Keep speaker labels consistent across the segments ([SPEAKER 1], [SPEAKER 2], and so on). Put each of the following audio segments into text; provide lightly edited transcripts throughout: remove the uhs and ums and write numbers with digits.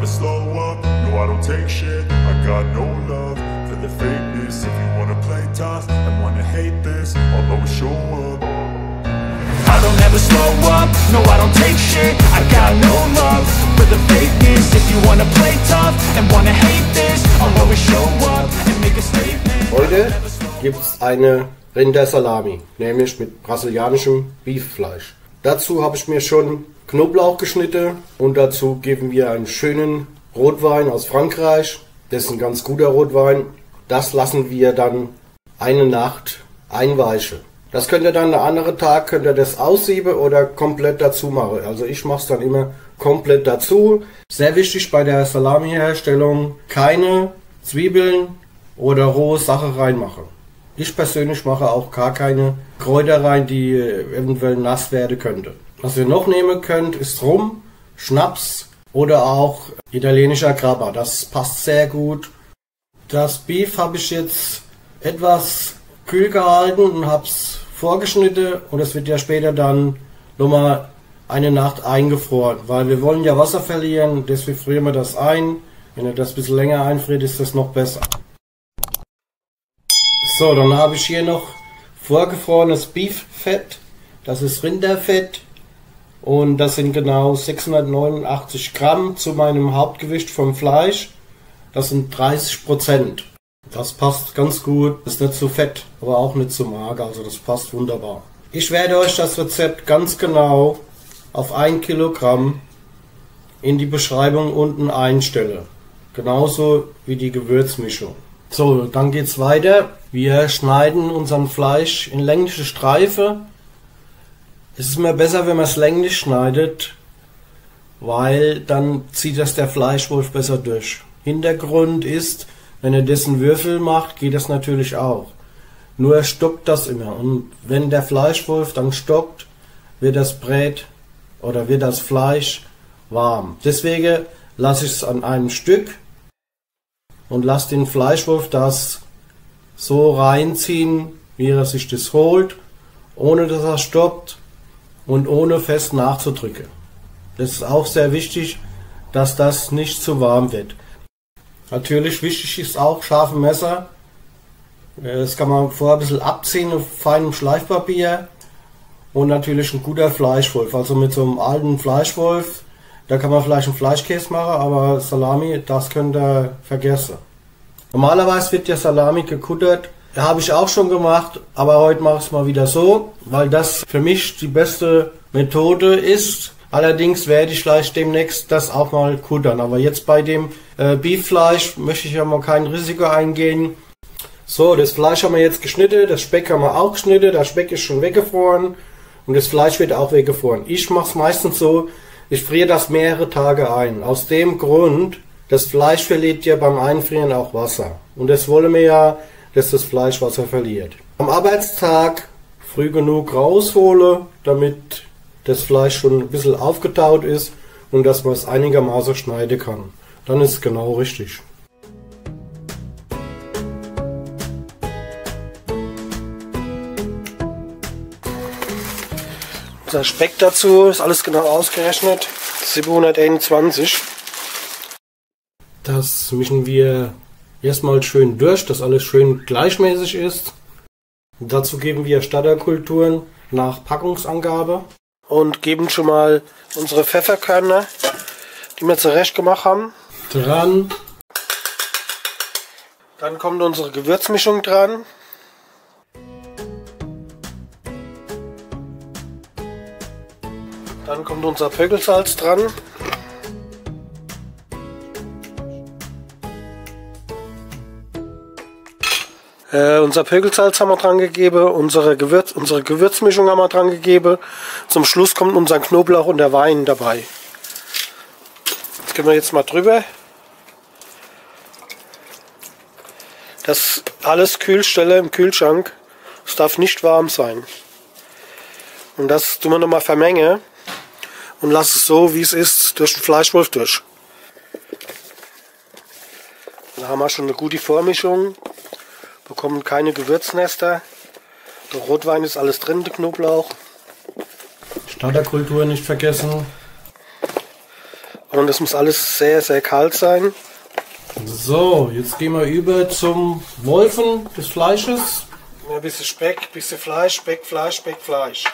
[SPEAKER 1] never slow up, no I don't take shit. I got no love for the fakeness. If you wanna play tough and wanna hate this, I'll always show up. I don't ever slow up, no I don't take shit. I got no love for the fakeness. If you wanna play tough and wanna hate this, I'll always show up and make a statement.
[SPEAKER 2] Heute gibt's eine Rindersalami, nämlich mit brasilianischem Beeffleisch. Dazu habe ich mir schon Knoblauch geschnitten und dazu geben wir einen schönen Rotwein aus Frankreich. Das ist ein ganz guter Rotwein. Das lassen wir dann eine Nacht einweichen. Das könnt ihr dann der andere Tag, könnt ihr das aussieben oder komplett dazu machen. Also ich mache es dann immer komplett dazu. Sehr wichtig bei der Salami-Herstellung, keine Zwiebeln oder rohe Sache reinmachen. Ich persönlich mache auch gar keine Kräuter rein, die eventuell nass werden könnte. Was ihr noch nehmen könnt, ist Rum, Schnaps oder auch italienischer Grappa. Das passt sehr gut. Das Beef habe ich jetzt etwas kühl gehalten und habe es vorgeschnitten und es wird ja später dann nochmal eine Nacht eingefroren, weil wir wollen ja Wasser verlieren, deswegen frieren wir das ein. Wenn ihr das ein bisschen länger einfriert, ist das noch besser. So, dann habe ich hier noch vorgefrorenes Beeffett. Das ist Rinderfett und das sind genau 689 Gramm zu meinem Hauptgewicht vom Fleisch. Das sind 30%. Das passt ganz gut. Ist nicht zu fett, aber auch nicht zu mager. Also das passt wunderbar. Ich werde euch das Rezept ganz genau auf 1 Kilogramm in die Beschreibung unten einstellen. Genauso wie die Gewürzmischung. So, dann geht's weiter. Wir schneiden unseren Fleisch in längliche Streifen. Es ist immer besser, wenn man es länglich schneidet, weil dann zieht das der Fleischwolf besser durch. Hintergrund ist, wenn ihr dessen Würfel macht, geht das natürlich auch. Nur stockt das immer. Und wenn der Fleischwolf dann stockt, wird das Brät oder wird das Fleisch warm. Deswegen lasse ich es an einem Stück und lasse den Fleischwolf das so reinziehen, wie er sich das holt, ohne dass er stoppt und ohne fest nachzudrücken. Das ist auch sehr wichtig, dass das nicht zu warm wird. Natürlich wichtig ist auch scharfe Messer. Das kann man vorher ein bisschen abziehen auf feinem Schleifpapier. Und natürlich ein guter Fleischwolf. Also mit so einem alten Fleischwolf, da kann man vielleicht einen Fleischkäse machen, aber Salami, das könnt ihr vergessen. Normalerweise wird der Salami gekuttert. Habe ich auch schon gemacht, aber heute mache ich es mal wieder so, weil das für mich die beste Methode ist. Allerdings werde ich vielleicht demnächst das auch mal kuttern. Aber jetzt bei dem Beeffleisch möchte ich ja mal kein Risiko eingehen. So, das Fleisch haben wir jetzt geschnitten, das Speck haben wir auch geschnitten, der Speck ist schon weggefroren und das Fleisch wird auch weggefroren. Ich mache es meistens so, ich friere das mehrere Tage ein. Aus dem Grund, das Fleisch verliert ja beim Einfrieren auch Wasser. Und das wollen wir ja, dass das Fleisch Wasser verliert. Am Arbeitstag früh genug raushole, damit das Fleisch schon ein bisschen aufgetaut ist und dass man es einigermaßen schneiden kann. Dann ist es genau richtig. Unser Speck dazu ist alles genau ausgerechnet. 721. Das mischen wir erstmal schön durch, dass alles schön gleichmäßig ist. Und dazu geben wir Starterkulturen nach Packungsangabe und geben schon mal unsere Pfefferkörner, die wir zurecht gemacht haben, dran. Dann kommt unsere Gewürzmischung dran. Dann kommt unser Pökelsalz dran. Unser Pökelsalz haben wir dran gegeben, unsere Gewürzmischung haben wir dran gegeben. Zum Schluss kommt unser Knoblauch und der Wein dabei. Das gehen wir jetzt mal drüber. Das alles Kühlstelle im Kühlschrank. Es darf nicht warm sein. Und das tun wir nochmal vermengen und lassen es so, wie es ist, durch den Fleischwolf durch. Da haben wir schon eine gute Vormischung. Bekommen keine Gewürznester. Der Rotwein ist alles drin, der Knoblauch. Starterkultur nicht vergessen. Und das muss alles sehr, sehr kalt sein. So, jetzt gehen wir über zum Wolfen des Fleisches. Ein bisschen Speck, ein bisschen Fleisch, Speck, Fleisch, Speck, Fleisch.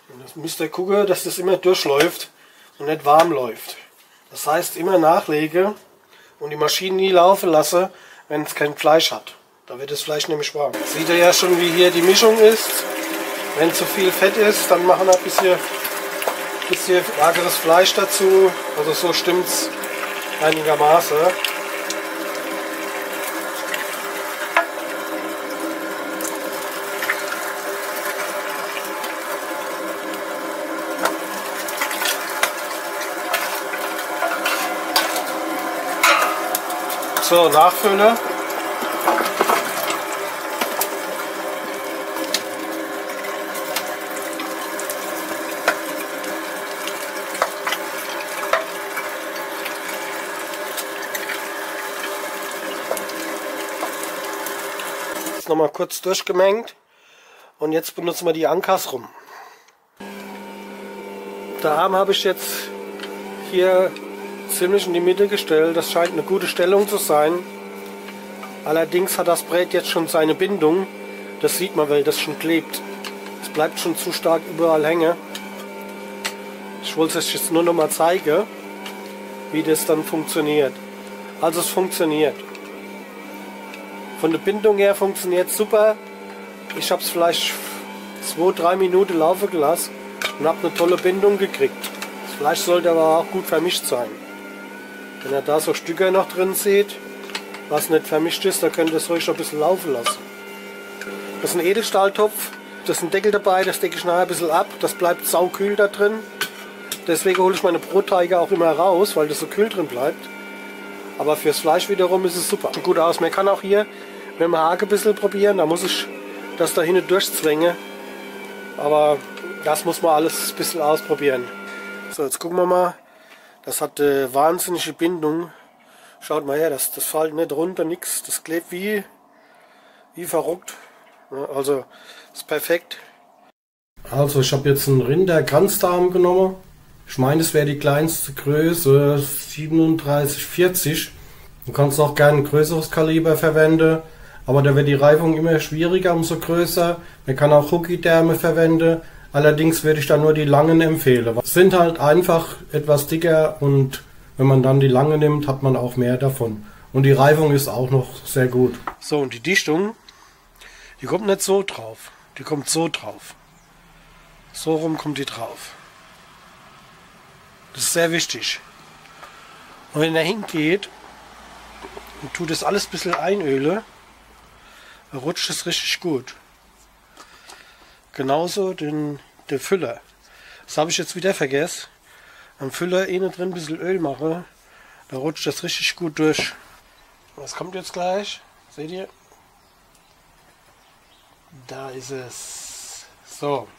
[SPEAKER 2] Und das müsst ihr gucken, dass das immer durchläuft und nicht warm läuft. Das heißt, immer nachlegen und die Maschine nie laufen lassen, wenn es kein Fleisch hat. Da wird das Fleisch nämlich warm. Seht ihr ja schon, wie hier die Mischung ist. Wenn zu viel Fett ist, dann machen wir ein bisschen mageres Fleisch dazu. Also so stimmt es einigermaßen. So, Nachfülle. Jetzt nochmal kurz durchgemengt und jetzt benutzen wir die Ankers rum. Der Arm habe ich jetzt hier ziemlich in die Mitte gestellt. Das scheint eine gute Stellung zu sein. Allerdings hat das Brett jetzt schon seine Bindung. Das sieht man, weil das schon klebt. Es bleibt schon zu stark überall hängen. Ich wollte es euch jetzt nur noch mal zeigen, wie das dann funktioniert. Also es funktioniert. Von der Bindung her funktioniert es super. Ich habe es vielleicht 2-3 Minuten laufen gelassen und habe eine tolle Bindung gekriegt. Das Fleisch sollte aber auch gut vermischt sein. Wenn ihr da so Stücke noch drin seht, was nicht vermischt ist, dann könnt ihr es ruhig noch ein bisschen laufen lassen. Das ist ein Edelstahltopf, da ist ein Deckel dabei, das decke ich nachher ein bisschen ab, das bleibt saukühl da drin. Deswegen hole ich meine Brotteige auch immer raus, weil das so kühl drin bleibt. Aber fürs Fleisch wiederum ist es super. Sieht gut aus. Man kann auch hier mit dem Haken ein bisschen probieren, da muss ich das da hinten durchzwängen. Aber das muss man alles ein bisschen ausprobieren. So, jetzt gucken wir mal. Das hat wahnsinnige Bindung. Schaut mal her, das fällt nicht runter, nichts. Das klebt wie verrückt. Ja, also ist perfekt. Also ich habe jetzt einen Rinderkranzdarm genommen. Ich meine, das wäre die kleinste Größe, 37,40. Du kannst auch gerne ein größeres Kaliber verwenden. Aber da wird die Reifung immer schwieriger, umso größer. Man kann auch Hookie-Därme verwenden. Allerdings würde ich da nur die langen empfehlen. Sind halt einfach etwas dicker und wenn man dann die lange nimmt, hat man auch mehr davon. Und die Reifung ist auch noch sehr gut. So, und die Dichtung, die kommt nicht so drauf. Die kommt so drauf. So rum kommt die drauf. Das ist sehr wichtig. Und wenn er hingeht und tut das alles ein bisschen einölen, dann rutscht es richtig gut. Genauso der Füller. Das habe ich jetzt wieder vergessen. Am Füller innen drin ein bisschen Öl mache. Da rutscht das richtig gut durch. Was kommt jetzt gleich? Seht ihr? Da ist es. So.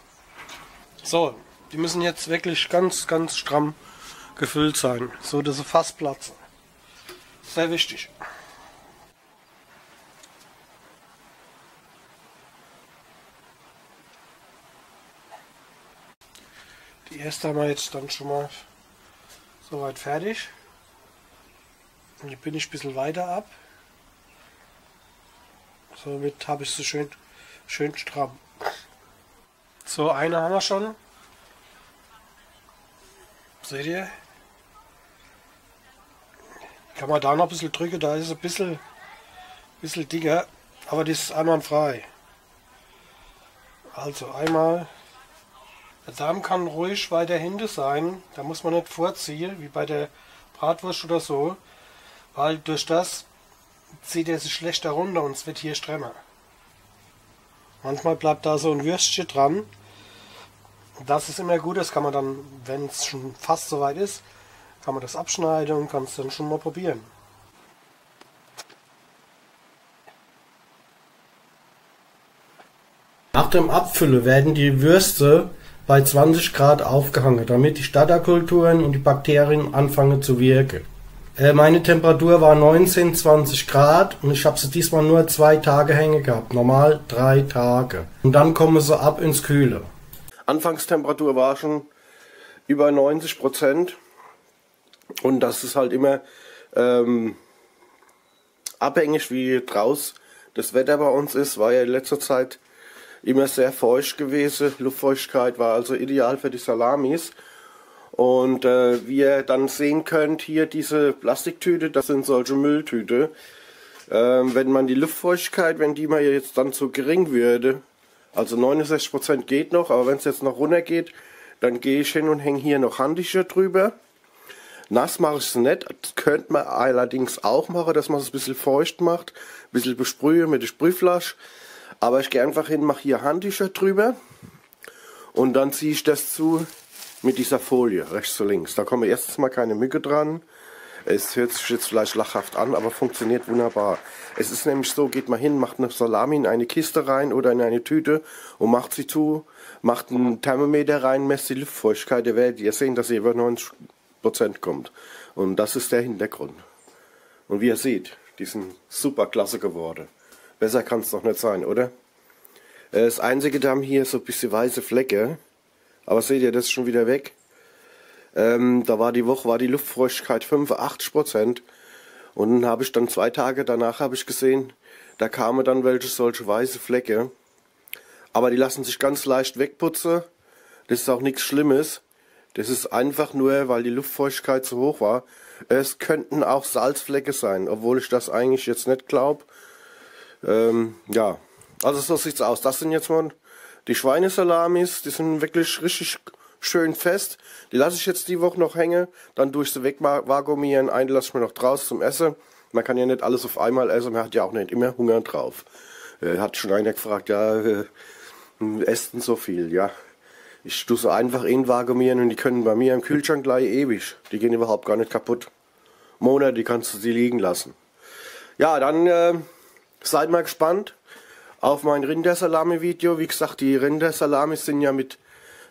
[SPEAKER 2] So. Die müssen jetzt wirklich ganz, ganz stramm gefüllt sein. So, dass sie fast platzen. Sehr wichtig. Die erste haben wir jetzt dann schon mal soweit fertig. Und die bin ich ein bisschen weiter ab. Somit habe ich sie schön stramm. So, eine haben wir schon. Seht ihr? Kann man da noch ein bisschen drücken, da ist es ein bisschen dicker, aber die ist einwandfrei. Also einmal. Der Darm kann ruhig weiter hinten sein, da muss man nicht vorziehen, wie bei der Bratwurst oder so, weil durch das zieht er sich schlechter runter und es wird hier stremmer. Manchmal bleibt da so ein Würstchen dran. Das ist immer gut, das kann man dann, wenn es schon fast soweit ist, kann man das abschneiden und kann es dann schon mal probieren. Nach dem Abfüllen werden die Würste bei 20 Grad aufgehangen, damit die Starterkulturen und die Bakterien anfangen zu wirken. Meine Temperatur war 19-20 Grad und ich habe sie diesmal nur 2 Tage hängen gehabt, normal 3 Tage. Und dann kommen sie ab ins Kühle. Anfangstemperatur war schon über 90%. Und das ist halt immer abhängig, wie draußen das Wetter bei uns ist. War ja in letzter Zeit immer sehr feucht gewesen. Luftfeuchtigkeit war also ideal für die Salamis. Und wie ihr dann sehen könnt, hier diese Plastiktüte, das sind solche Mülltüte. Wenn man die Luftfeuchtigkeit, wenn die mal jetzt dann zu gering würde, also 69% geht noch, aber wenn es jetzt noch runter geht, dann gehe ich hin und hänge hier noch Handtücher drüber. Nass mache ich es nicht, das könnte man allerdings auch machen, dass man es ein bisschen feucht macht, ein bisschen besprühe mit der Sprühflasche. Aber ich gehe einfach hin, mache hier Handtücher drüber und dann ziehe ich das zu mit dieser Folie, rechts zu links. Da kommen erstens mal keine Mücke dran. Es hört sich jetzt vielleicht lachhaft an, aber funktioniert wunderbar. Es ist nämlich so, geht mal hin, macht eine Salami in eine Kiste rein oder in eine Tüte und macht sie zu, macht einen Thermometer rein, messt die Luftfeuchtigkeit. Ihr werdet ihr sehen, dass ihr über 90% kommt. Und das ist der Hintergrund. Und wie ihr seht, die sind super klasse geworden. Besser kann es doch nicht sein, oder? Das einzige, da haben hier so ein bisschen weiße Flecke. Aber seht ihr, das ist schon wieder weg. Da war die Woche, war die Luftfeuchtigkeit 85%. Und dann habe ich dann 2 Tage danach habe ich gesehen, da kamen dann solche weiße Flecke. Aber die lassen sich ganz leicht wegputzen. Das ist auch nichts Schlimmes. Das ist einfach nur, weil die Luftfeuchtigkeit zu hoch war. Es könnten auch Salzflecke sein, obwohl ich das eigentlich jetzt nicht glaube. Ja, also so sieht's aus. Das sind jetzt mal die Schweinesalamis. Die sind wirklich richtig schön fest. Die lasse ich jetzt die Woche noch hängen. Dann durch sie wegvakuumieren. Eine lasse ich mir noch draußen zum Essen. Man kann ja nicht alles auf einmal essen. Man hat ja auch nicht immer Hunger drauf. Hat schon einer gefragt, ja, esst denn so viel? Ja, ich tue sie einfach vakuumieren und die können bei mir im Kühlschrank gleich ewig. Die gehen überhaupt gar nicht kaputt. Monate, die kannst du sie liegen lassen. Ja, dann seid mal gespannt auf mein Rindersalami-Video. Wie gesagt, die Rindersalamis sind ja mit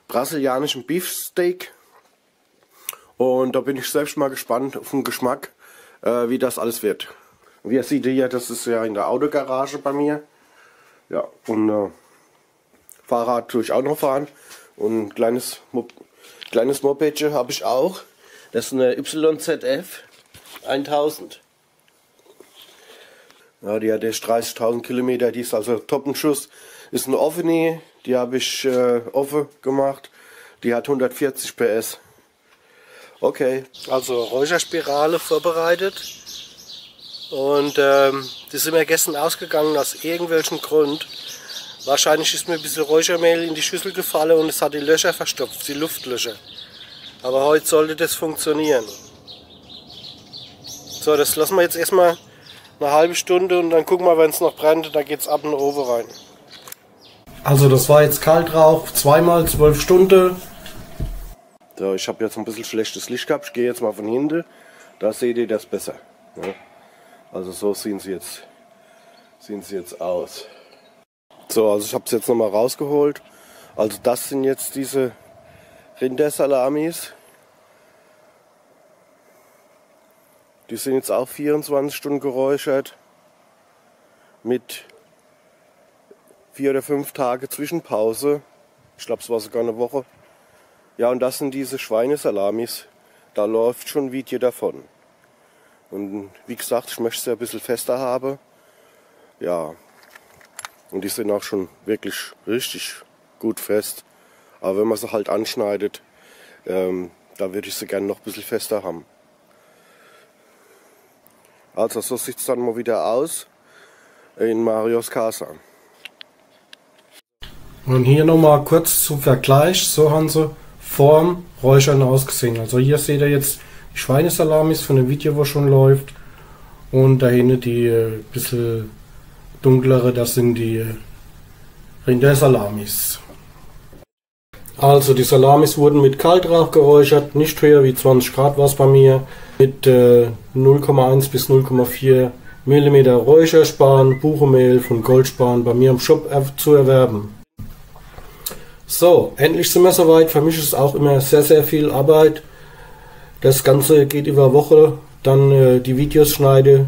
[SPEAKER 2] brasilianischem Beefsteak. Und da bin ich selbst mal gespannt auf den Geschmack, wie das alles wird. Wie ihr seht hier, das ist ja in der Autogarage bei mir. Ja, und Fahrrad tue ich auch noch fahren. Und ein kleines Mopedchen habe ich auch. Das ist eine YZF 1000. Ja, die hat erst 30.000 Kilometer, die ist also Toppenschuss. Ist eine offene, die habe ich offen gemacht. Die hat 140 PS. Okay, also Räucherspirale vorbereitet. Und die sind mir gestern ausgegangen aus irgendwelchen Grund. Wahrscheinlich ist mir ein bisschen Räuchermehl in die Schüssel gefallen und es hat die Löcher verstopft, die Luftlöcher. Aber heute sollte das funktionieren. So, das lassen wir jetzt erstmal eine halbe Stunde und dann gucken wir, wenn es noch brennt, da geht es ab in den Ofen rein. Also das war jetzt Kaltrauch, 2x 12 Stunden. So, ich habe jetzt ein bisschen schlechtes Licht gehabt, ich gehe jetzt mal von hinten, da seht ihr das besser. Ja. Also so sehen sie jetzt aus. So, also ich habe es jetzt nochmal rausgeholt. Also das sind jetzt diese Rindersalamis. Die sind jetzt auch 24 Stunden geräuchert. Mit 4 oder 5 Tage Zwischenpause. Ich glaube, es war sogar eine Woche. Ja, und das sind diese Schweinesalamis. Da läuft schon ein Video davon. Und wie gesagt, ich möchte sie ein bisschen fester haben. Ja. Und die sind auch schon wirklich richtig gut fest. Aber wenn man sie halt anschneidet, da würde ich sie gerne noch ein bisschen fester haben. Also so sieht es dann mal wieder aus in Marios Casa. Und hier nochmal kurz zum Vergleich. So haben sie vorm Räuchern ausgesehen. Also hier seht ihr jetzt die Schweinesalamis von dem Video, wo schon läuft. Und da hinten die bisschen dunklere, das sind die Rindersalamis. Also die Salamis wurden mit Kaltrauch geräuchert, nicht höher wie 20 Grad war es bei mir, mit 0,1 bis 0,4 mm Räucherspan, Buchenmehl von Goldspan bei mir im Shop zu erwerben. So, endlich sind wir soweit. Für mich ist es auch immer sehr, sehr viel Arbeit. Das Ganze geht über eine Woche, dann die Videos schneide.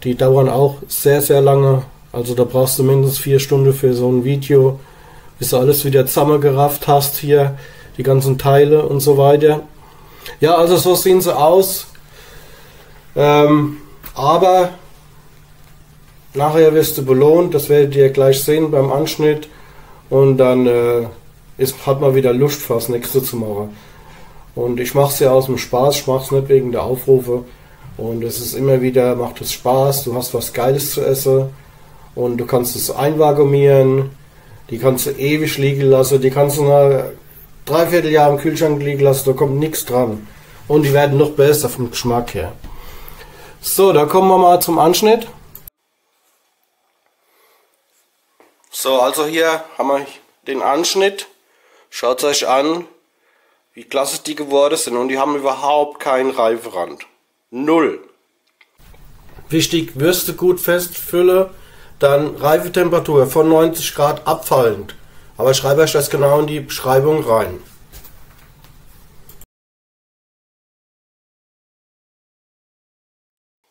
[SPEAKER 2] Die dauern auch sehr, sehr lange. Also da brauchst du mindestens 4 Stunden für so ein Video, bis du alles wieder zusammengerafft hast hier, die ganzen Teile und so weiter. Ja, also so sehen sie aus. Aber nachher wirst du belohnt, das werdet ihr gleich sehen beim Anschnitt. Und dann hat man wieder Lust, fürs nächste zu machen. Und ich mache es ja aus dem Spaß, ich mache es nicht wegen der Aufrufe. Und es ist immer wieder, macht es Spaß, du hast was Geiles zu essen. Und du kannst es einvakuumieren, die kannst du ewig liegen lassen, die kannst du nach 3/4 Jahr im Kühlschrank liegen lassen, da kommt nichts dran. Und die werden noch besser vom Geschmack her. So, da kommen wir mal zum Anschnitt. So, also hier haben wir den Anschnitt. Schaut es euch an, wie klasse die geworden sind. Und die haben überhaupt keinen Reiferand. Null. Wichtig, Würste gut festfülle, dann Reifetemperatur von 90 Grad abfallend. Aber ich schreibe euch das genau in die Beschreibung rein.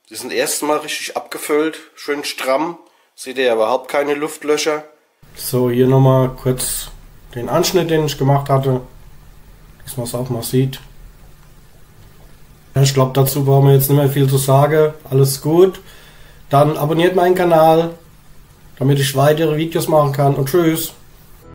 [SPEAKER 2] Die sind erstmal richtig abgefüllt, schön stramm. Seht ihr überhaupt keine Luftlöcher. So, hier nochmal kurz den Anschnitt, den ich gemacht hatte. Dass man es auch mal sieht. Ja, ich glaube, dazu brauchen wir jetzt nicht mehr viel zu sagen. Alles gut. Dann abonniert meinen Kanal, damit ich weitere Videos machen kann. Und tschüss.